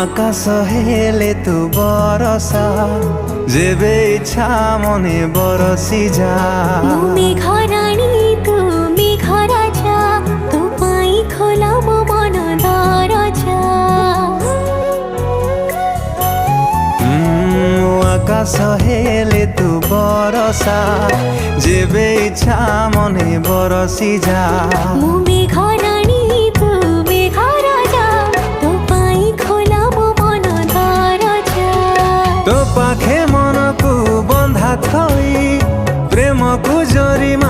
আকাশ হেলে তু বরসা যেবে ইচ্ছা মনে বরসি যা। মেঘরাণী তুমি ঘরাজা তো পাই খোলাম মন দরজা। আকাশ হেলে তু বরসা যেবে ইচ্ছা মনে বরসি যা। মেঘরাণী তুমি ঘরাজা তো পাই খোলাম মন দরজা। তো পাখে মনকু বন্ধা থই প্রেমকু জরিমা